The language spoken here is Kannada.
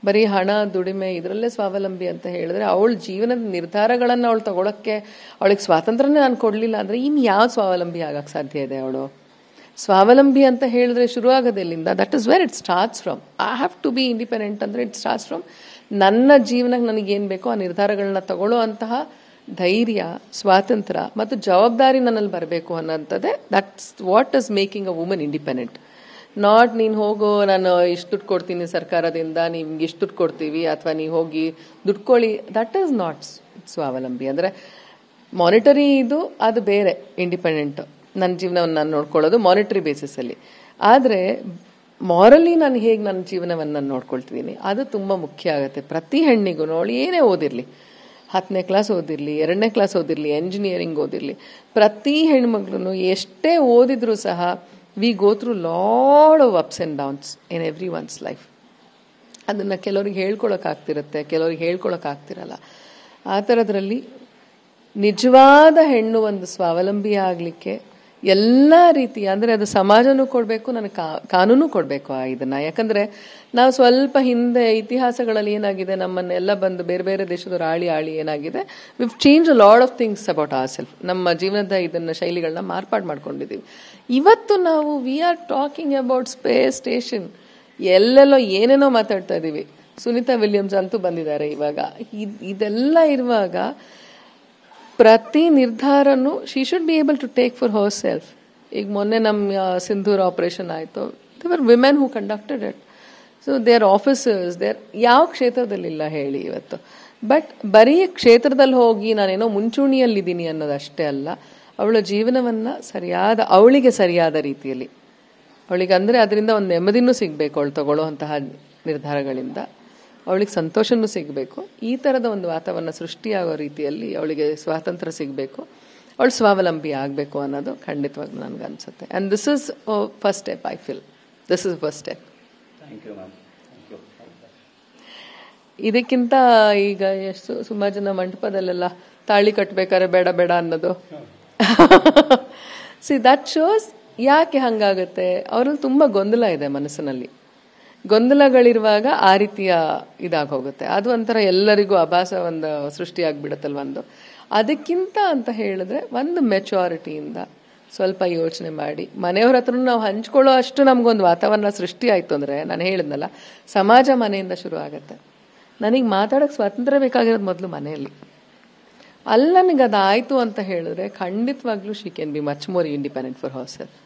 ಬರೀ ಹಣ ದುಡಿಮೆ ಇದರಲ್ಲೇ ಸ್ವಾವಲಂಬಿ ಅಂತ ಹೇಳಿದ್ರೆ ಅವಳ ಜೀವನದ ನಿರ್ಧಾರಗಳನ್ನು ಅವಳು ತಗೊಳಕ್ಕೆ ಅವಳಿಗೆ ಸ್ವಾತಂತ್ರ್ಯನೇ ನಾನು ಕೊಡಲಿಲ್ಲ ಅಂದರೆ ಇನ್ನು ಯಾವ ಸ್ವಾವಲಂಬಿ ಆಗಕ್ಕೆ ಸಾಧ್ಯ ಇದೆ ಅವಳು? ಸ್ವಾವಲಂಬಿ ಅಂತ ಹೇಳಿದ್ರೆ ಶುರು ಆಗೋದೆಲ್ಲಿಂದ? That is where it starts from. I have to be independent ಅಂದರೆ ಇಟ್ ಸ್ಟಾರ್ಟ್ಸ್ ಫ್ರಮ್ ನನ್ನ ಜೀವನಕ್ಕೆ ನನಗೇನು ಬೇಕೋ ಆ ನಿರ್ಧಾರಗಳನ್ನ ತಗೊಳ್ಳೋ ಅಂತಹ ಧೈರ್ಯ, ಸ್ವಾತಂತ್ರ್ಯ ಮತ್ತು ಜವಾಬ್ದಾರಿ ನನ್ನಲ್ಲಿ ಬರಬೇಕು ಅನ್ನೋಂಥದ್ದೇ that's what is making a woman independent. Not ನೀನು ಹೋಗೋ ನಾನು ಇಷ್ಟು ದುಡ್ಡು ಕೊಡ್ತೀನಿ ಸರ್ಕಾರದಿಂದ, ನಿಮ್ಗೆ ಇಷ್ಟು ದುಡ್ಡು ಕೊಡ್ತೀವಿ, ಅಥವಾ ನೀವು ಹೋಗಿ ದುಡ್ಕೊಳ್ಳಿ. ದಟ್ ಈಸ್ ನಾಟ್ ಸ್ವಾವಲಂಬಿ. ಅಂದರೆ ಮಾನಿಟರಿ ಇದು ಅದು ಬೇರೆ. ಇಂಡಿಪೆಂಡೆಂಟ್ ನನ್ನ ಜೀವನವನ್ನು ನಾನು ನೋಡ್ಕೊಳ್ಳೋದು ಮಾನಿಟರಿ ಬೇಸಿಸಲ್ಲಿ. ಆದರೆ ಮಾರಲಿ ನಾನು ಹೇಗೆ ನನ್ನ ಜೀವನವನ್ನು ನಾನು ನೋಡ್ಕೊಳ್ತೀನಿ ಅದು ತುಂಬ ಮುಖ್ಯ ಆಗುತ್ತೆ. ಪ್ರತಿ ಹೆಣ್ಣಿಗೂ ಅವಳು ಏನೇ ಓದಿರಲಿ, 10ನೇ ಕ್ಲಾಸ್ ಓದಿರಲಿ, 2ನೇ ಕ್ಲಾಸ್ ಓದಿರಲಿ, ಎಂಜಿನಿಯರಿಂಗ್ ಓದಿರಲಿ, ಪ್ರತಿ ಹೆಣ್ಮಕ್ಳು ಎಷ್ಟೇ ಓದಿದ್ರೂ ಸಹ we go through lot of ups and downs in every once life. ಅದನ್ನು ಕೆಲವ್ರಿಗೆ ಹೇಳ್ಕೊಳಕ್ಕಾಗ್ತಿರುತ್ತೆ, ಕೆಲವ್ರಿಗೆ ಹೇಳ್ಕೊಳಕ್ಕಾಗ್ತಿರಲ್ಲ. ಆ ಥರದ್ರಲ್ಲಿ ನಿಜವಾದ ಹೆಣ್ಣು ಒಂದು ಸ್ವಾವಲಂಬಿ ಆಗಲಿಕ್ಕೆ ಎಲ್ಲ ರೀತಿಯ, ಅಂದರೆ ಅದು ಸಮಾಜನೂ ಕೊಡಬೇಕು, ನನಗೆ ಕಾನೂನು ಕೊಡಬೇಕು ಇದನ್ನು. ಯಾಕಂದರೆ ನಾವು ಸ್ವಲ್ಪ ಹಿಂದೆ ಇತಿಹಾಸಗಳಲ್ಲಿ ಏನಾಗಿದೆ, ನಮ್ಮನ್ನೆಲ್ಲ ಬಂದು ಬೇರೆ ಬೇರೆ ದೇಶದವ್ರು ಆಳಿ ಏನಾಗಿದೆ, view change a lot of things about our self. ನಮ್ಮ ಜೀವನದ ಇದನ್ನು ಶೈಲಿಗಳನ್ನ ಮಾರ್ಪಾಡು ಮಾಡ್ಕೊಂಡಿದ್ದೀವಿ. ಇವತ್ತು ನಾವು we are talking about space station, ಎಲ್ಲೆಲ್ಲೋ ಏನೇನೋ ಮಾತಾಡ್ತಾ ಇದ್ದೀವಿ. ಸುನೀತಾ ವಿಲಿಯಮ್ಸ್ ಅಂತೂ ಬಂದಿದ್ದಾರೆ ಇವಾಗ. ಇದೆಲ್ಲ ಇರುವಾಗ ಪ್ರತಿ ನಿರ್ಧಾರನೂ she should be able to take for herself. ಈಗ ಮೊನ್ನೆ ನಮ್ಮ ಸಿಂಧೂರ್ ಆಪರೇಷನ್ ಆಯಿತು, they were women who conducted it. So their officers there ಯಾವ ಕ್ಷೇತ್ರದಲ್ಲಿಲ್ಲ ಹೇಳಿ ಇವತ್ತು. ಬಟ್ ಬರೀ ಕ್ಷೇತ್ರದಲ್ಲಿ ಹೋಗಿ ನಾನೇನೋ ಮುಂಚೂಣಿಯಲ್ಲಿದ್ದೀನಿ ಅನ್ನೋದಷ್ಟೇ ಅಲ್ಲ, ಅವಳ ಜೀವನವನ್ನು ಅವಳಿಗೆ ಸರಿಯಾದ ರೀತಿಯಲ್ಲಿ ಅವಳಿಗೆ, ಅಂದರೆ ಅದರಿಂದ ಒಂದು ನೆಮ್ಮದಿನೂ ಸಿಗಬೇಕು ಅವಳು ತಗೊಳ್ಳೋ ಅಂತಹ ನಿರ್ಧಾರಗಳಿಂದ, ಅವಳಿಗೆ ಸಂತೋಷನೂ ಸಿಗಬೇಕು. ಈ ಥರದ ಒಂದು ವಾತಾವರಣ ಸೃಷ್ಟಿಯಾಗೋ ರೀತಿಯಲ್ಲಿ ಅವಳಿಗೆ ಸ್ವಾತಂತ್ರ್ಯ ಸಿಗಬೇಕು, ಅವಳು ಸ್ವಾವಲಂಬಿ ಆಗಬೇಕು ಅನ್ನೋದು ಖಂಡಿತವಾಗಿ ನನಗನ್ಸುತ್ತೆ. And this is first step. I feel this is first step. ಇದಕ್ಕಿಂತ ಈಗ ಎಷ್ಟು ಸುಮಾರು ಜನ ಮಂಟಪದಲ್ಲೆಲ್ಲ ತಾಳಿ ಕಟ್ಟಬೇಕಾದ್ರೆ ಬೇಡ ಬೇಡ ಅನ್ನೋದು. ಸಿ ದಟ್ ಶೋಸ್ ಯಾಕೆ ಹಂಗಾಗುತ್ತೆ. ಅವರಲ್ಲಿ ತುಂಬ ಗೊಂದಲ ಇದೆ ಮನಸ್ಸಿನಲ್ಲಿ. ಗೊಂದಲಗಳಿರುವಾಗ ಆ ರೀತಿಯ ಇದಾಗಿ ಹೋಗುತ್ತೆ. ಅದು ಒಂಥರ ಎಲ್ಲರಿಗೂ ಆಭಾಸ ಒಂದು ಸೃಷ್ಟಿಯಾಗಿಬಿಡುತ್ತಲ್ವ. ಅದಕ್ಕಿಂತ ಅಂತ ಹೇಳಿದ್ರೆ ಒಂದು ಮೆಚುರಿಟಿಯಿಂದ ಸ್ವಲ್ಪ ಯೋಚನೆ ಮಾಡಿ ಮನೆಯವ್ರ ಹತ್ರ ನಾವು ಹಂಚ್ಕೊಳ್ಳೋ ಅಷ್ಟು ನಮಗೊಂದು ವಾತಾವರಣ ಸೃಷ್ಟಿ ಆಯಿತು ಅಂದರೆ, ನಾನು ಹೇಳಿದ್ನಲ್ಲ, ಸಮಾಜ ಮನೆಯಿಂದ ಶುರು ಆಗುತ್ತೆ. ನನಗೆ ಮಾತಾಡೋಕ್ಕೆ ಸ್ವಾತಂತ್ರ್ಯ ಬೇಕಾಗಿರೋದು ಮೊದಲು ಮನೆಯಲ್ಲಿ. ಅಲ್ಲಿ ನನಗೆ ಅದಾಯಿತು ಅಂತ ಹೇಳಿದ್ರೆ ಖಂಡಿತವಾಗ್ಲೂ she can be much more independent for her self.